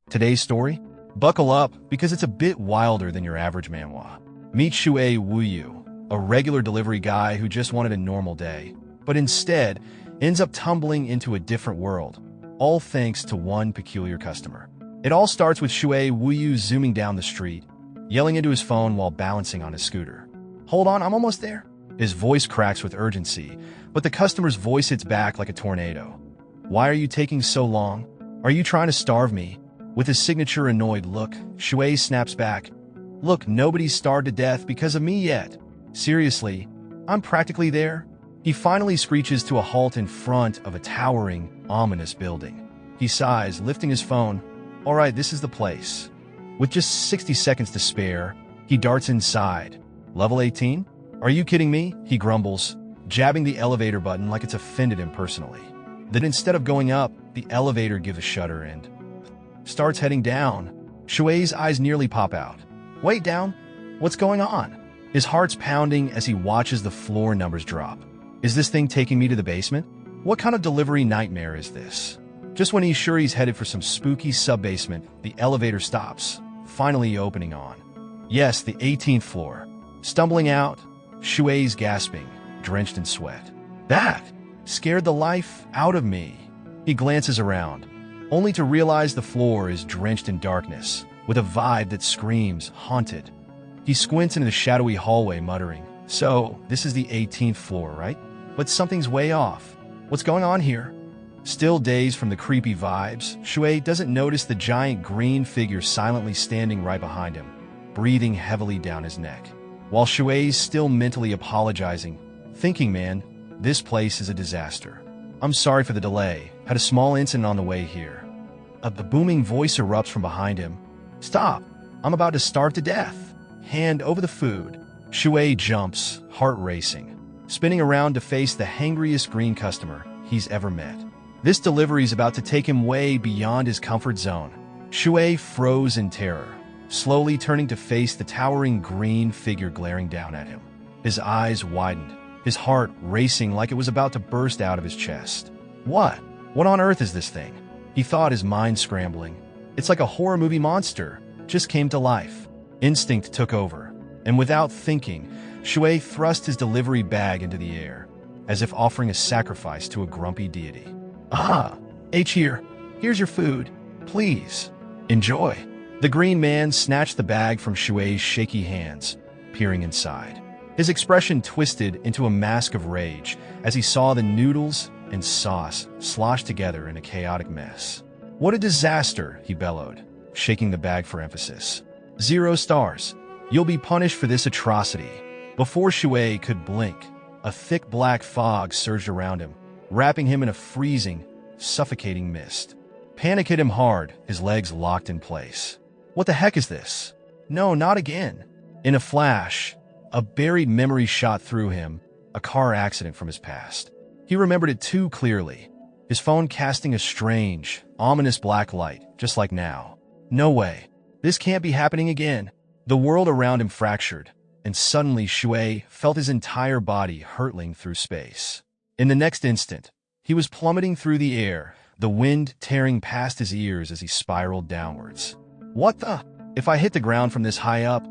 Today's story? Buckle up, because it's a bit wilder than your average manhwa. Meet Shui Wuyu, a regular delivery guy who just wanted a normal day, but instead ends up tumbling into a different world, all thanks to one peculiar customer. It all starts with Shui Wuyu zooming down the street, yelling into his phone while balancing on his scooter. "Hold on, I'm almost there." His voice cracks with urgency, but the customer's voice hits back like a tornado. "Why are you taking so long? Are you trying to starve me?" With his signature annoyed look, Shui snaps back. "Look, nobody's starved to death because of me yet. Seriously, I'm practically there." He finally screeches to a halt in front of a towering, ominous building. He sighs, lifting his phone. "All right, this is the place." With just 60 seconds to spare, he darts inside. "Level 18? Are you kidding me?" he grumbles, jabbing the elevator button like it's offended him personally. Then instead of going up, the elevator gives a shudder and starts heading down. Shui's eyes nearly pop out. "Wait, down? What's going on?" His heart's pounding as he watches the floor numbers drop. Is this thing taking me to the basement? What kind of delivery nightmare is this? Just when he's sure he's headed for some spooky sub-basement, the elevator stops, finally opening on. Yes, the 18th floor. Stumbling out, Shui's gasping, drenched in sweat. That scared the life out of me. He glances around, only to realize the floor is drenched in darkness, with a vibe that screams haunted. He squints into the shadowy hallway, muttering, "So, this is the 18th floor, right? But something's way off. What's going on here?" Still dazed from the creepy vibes, Shui doesn't notice the giant green figure silently standing right behind him, breathing heavily down his neck. While Shui's still mentally apologizing, thinking, "Man, this place is a disaster. I'm sorry for the delay. Had a small incident on the way here." A booming voice erupts from behind him. "Stop! I'm about to starve to death. Hand over the food." Shui jumps, heart racing, spinning around to face the hangriest green customer he's ever met. This delivery's about to take him way beyond his comfort zone. Shui froze in terror, slowly turning to face the towering green figure glaring down at him. His eyes widened, his heart racing like it was about to burst out of his chest. What on earth is this thing? He thought, his mind scrambling. It's like a horror movie monster just came to life. Instinct took over, and without thinking, Shui thrust his delivery bag into the air, as if offering a sacrifice to a grumpy deity. "Ah, here. Here's your food. Please, enjoy." The green man snatched the bag from Shui's shaky hands, peering inside. His expression twisted into a mask of rage as he saw the noodles and sauce sloshed together in a chaotic mess. "What a disaster," he bellowed, shaking the bag for emphasis. "0 stars. You'll be punished for this atrocity." Before Shui could blink, a thick black fog surged around him, wrapping him in a freezing, suffocating mist. Panic hit him hard, his legs locked in place. What the heck is this? No, not again. In a flash, a buried memory shot through him, a car accident from his past. He remembered it too clearly, his phone casting a strange, ominous black light, just like now. No way. This can't be happening again. The world around him fractured, and suddenly Shui felt his entire body hurtling through space. In the next instant, he was plummeting through the air, the wind tearing past his ears as he spiraled downwards. What the? If I hit the ground from this high up,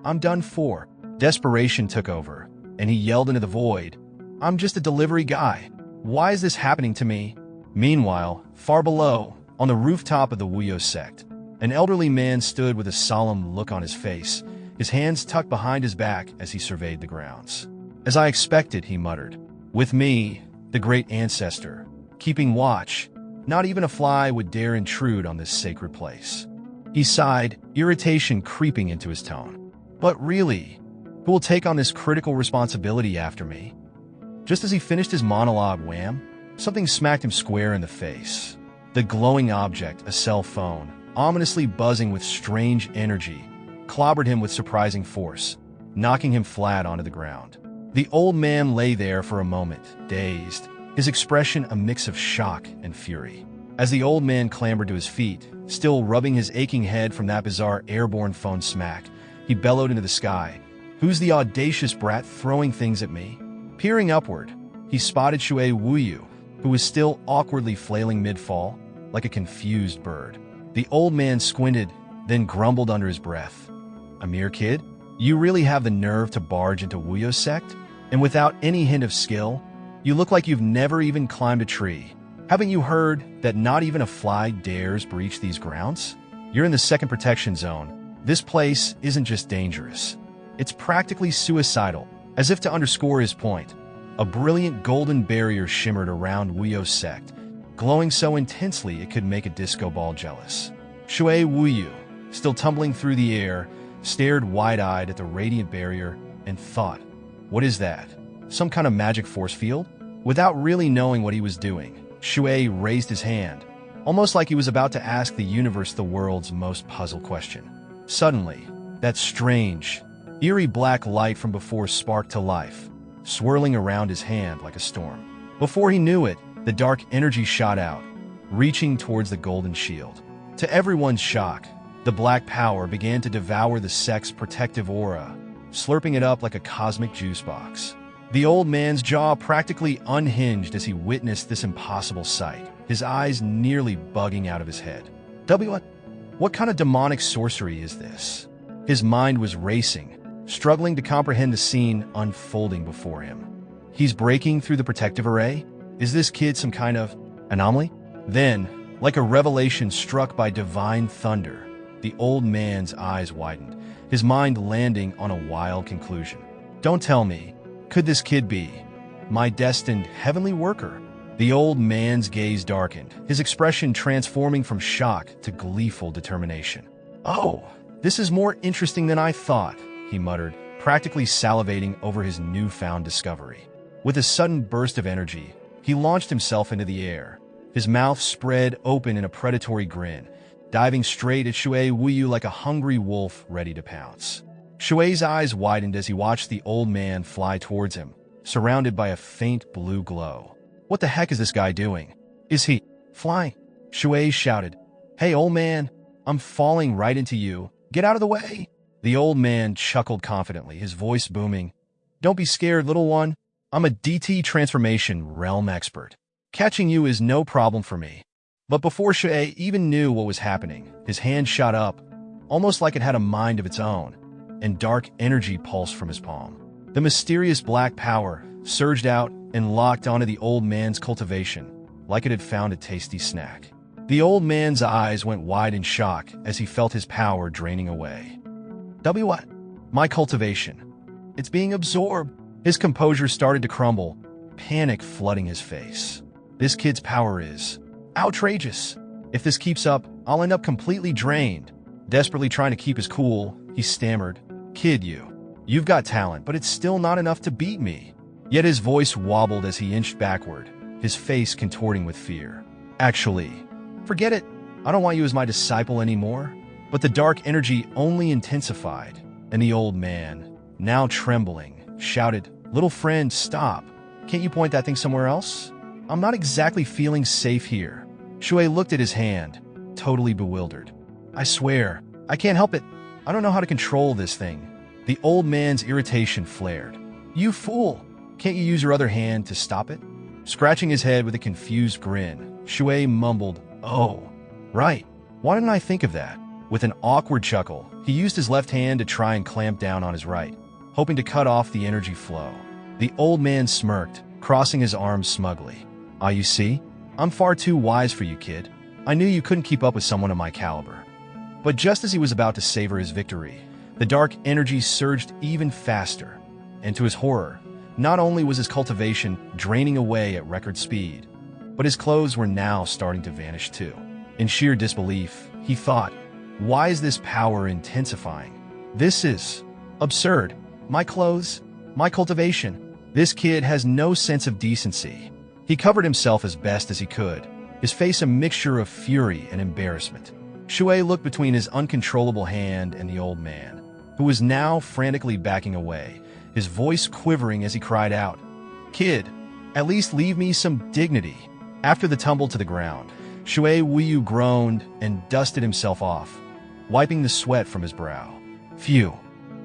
I'm done for. Desperation took over, and he yelled into the void, "I'm just a delivery guy. Why is this happening to me?" Meanwhile, far below, on the rooftop of the Wuyu sect, an elderly man stood with a solemn look on his face, his hands tucked behind his back as he surveyed the grounds. "As I expected," he muttered. "With me, the great ancestor, keeping watch, not even a fly would dare intrude on this sacred place." He sighed, irritation creeping into his tone. "But really, who will take on this critical responsibility after me?" Just as he finished his monologue, wham, something smacked him square in the face. The glowing object, a cell phone, ominously buzzing with strange energy, clobbered him with surprising force, knocking him flat onto the ground. The old man lay there for a moment, dazed, his expression a mix of shock and fury. As the old man clambered to his feet, still rubbing his aching head from that bizarre airborne phone smack, he bellowed into the sky, "Who's the audacious brat throwing things at me?" Peering upward, he spotted Shui Wuyu, who was still awkwardly flailing mid-fall, like a confused bird. The old man squinted, then grumbled under his breath. A mere kid? You really have the nerve to barge into Wuyu's sect? And without any hint of skill? You look like you've never even climbed a tree. Haven't you heard that not even a fly dares breach these grounds? You're in the second protection zone. This place isn't just dangerous. It's practically suicidal. As if to underscore his point, a brilliant golden barrier shimmered around Wuyu's sect, glowing so intensely it could make a disco ball jealous. Shui Wuyu, still tumbling through the air, stared wide-eyed at the radiant barrier and thought, what is that? Some kind of magic force field? Without really knowing what he was doing, Shui raised his hand, almost like he was about to ask the universe the world's most puzzle question. Suddenly, that strange, eerie black light from before sparked to life, swirling around his hand like a storm. Before he knew it, the dark energy shot out, reaching towards the golden shield. To everyone's shock, the black power began to devour the sect's protective aura, slurping it up like a cosmic juice box. The old man's jaw practically unhinged as he witnessed this impossible sight, his eyes nearly bugging out of his head. What kind of demonic sorcery is this? His mind was racing, struggling to comprehend the scene unfolding before him. He's breaking through the protective array? Is this kid some kind of anomaly? Then, like a revelation struck by divine thunder, the old man's eyes widened, his mind landing on a wild conclusion. Don't tell me, could this kid be my destined heavenly worker? The old man's gaze darkened, his expression transforming from shock to gleeful determination. Oh, this is more interesting than I thought, he muttered, practically salivating over his newfound discovery. With a sudden burst of energy, he launched himself into the air, his mouth spread open in a predatory grin, diving straight at Shui Wuyu like a hungry wolf ready to pounce. Shui's eyes widened as he watched the old man fly towards him, surrounded by a faint blue glow. What the heck is this guy doing? Is he flying? Shui shouted. Hey, old man, I'm falling right into you. Get out of the way. The old man chuckled confidently, his voice booming. Don't be scared, little one. I'm a DT transformation realm expert. Catching you is no problem for me. But before Shui even knew what was happening, his hand shot up, almost like it had a mind of its own, and dark energy pulsed from his palm. The mysterious black power surged out and locked onto the old man's cultivation, like it had found a tasty snack. The old man's eyes went wide in shock as he felt his power draining away. What? My cultivation. It's being absorbed. His composure started to crumble, panic flooding his face. This kid's power is outrageous. If this keeps up, I'll end up completely drained. Desperately trying to keep his cool, he stammered. Kid, you've got talent, but it's still not enough to beat me. Yet his voice wobbled as he inched backward, his face contorting with fear. Actually, forget it. I don't want you as my disciple anymore. But the dark energy only intensified, and the old man, now trembling, shouted, Little friend, stop. Can't you point that thing somewhere else? I'm not exactly feeling safe here. Shui looked at his hand, totally bewildered. I swear, I can't help it. I don't know how to control this thing. The old man's irritation flared. You fool! Can't you use your other hand to stop it? Scratching his head with a confused grin, Shui mumbled, Oh, right. Why didn't I think of that? With an awkward chuckle, he used his left hand to try and clamp down on his right, hoping to cut off the energy flow. The old man smirked, crossing his arms smugly. Ah, you see? I'm far too wise for you, kid. I knew you couldn't keep up with someone of my caliber. But just as he was about to savor his victory, the dark energy surged even faster. And to his horror, not only was his cultivation draining away at record speed, but his clothes were now starting to vanish too. In sheer disbelief, he thought, why is this power intensifying? This is absurd. My clothes, my cultivation. This kid has no sense of decency. He covered himself as best as he could, his face a mixture of fury and embarrassment. Shui looked between his uncontrollable hand and the old man, who was now frantically backing away, his voice quivering as he cried out, Kid, at least leave me some dignity. After the tumble to the ground, Shui Wuyu groaned and dusted himself off, wiping the sweat from his brow. Phew,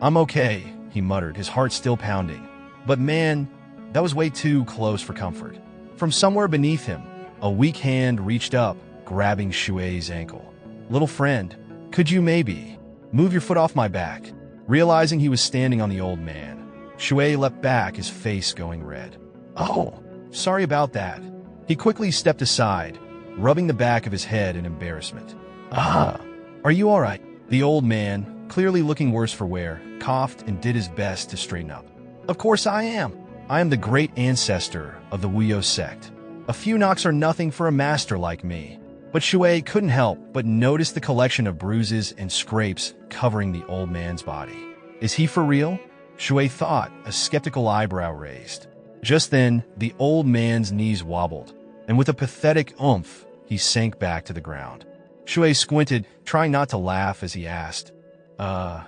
I'm okay, he muttered, his heart still pounding. But man, that was way too close for comfort. From somewhere beneath him, a weak hand reached up, grabbing Shui's ankle. Little friend, could you maybe move your foot off my back? Realizing he was standing on the old man, Shui leapt back, his face going red. Oh, sorry about that. He quickly stepped aside, rubbing the back of his head in embarrassment. Are you all right? The old man, clearly looking worse for wear, coughed and did his best to straighten up. Of course I am. I am the great ancestor of the Wuyu sect. A few knocks are nothing for a master like me. But Shui couldn't help but notice the collection of bruises and scrapes covering the old man's body. Is he for real? Shui thought, a skeptical eyebrow raised. Just then, the old man's knees wobbled, and with a pathetic oomph, he sank back to the ground. Shui squinted, trying not to laugh as he asked, are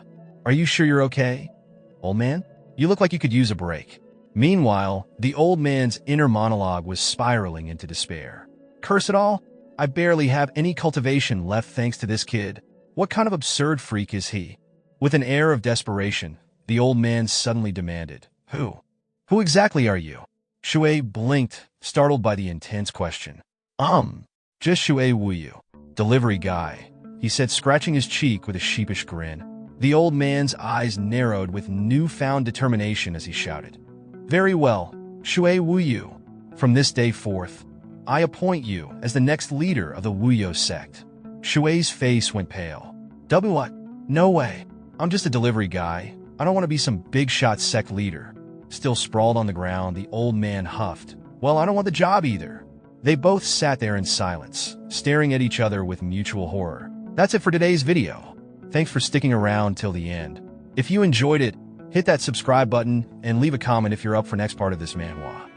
you sure you're okay? Old man? You look like you could use a break. Meanwhile, the old man's inner monologue was spiraling into despair. Curse it all! I barely have any cultivation left thanks to this kid. What kind of absurd freak is he? With an air of desperation, the old man suddenly demanded, Who? Who exactly are you? Shui blinked, startled by the intense question. Just Shui Wuyu, delivery guy, he said, scratching his cheek with a sheepish grin. The old man's eyes narrowed with newfound determination as he shouted, Very well, Shui Wuyu. From this day forth, I appoint you as the next leader of the Wuyu sect. Shui's face went pale. What? No way. I'm just a delivery guy. I don't want to be some big-shot sect leader. Still sprawled on the ground, the old man huffed. Well, I don't want the job either. They both sat there in silence, staring at each other with mutual horror. That's it for today's video. Thanks for sticking around till the end. If you enjoyed it, hit that subscribe button and leave a comment if you're up for next part of this manhwa.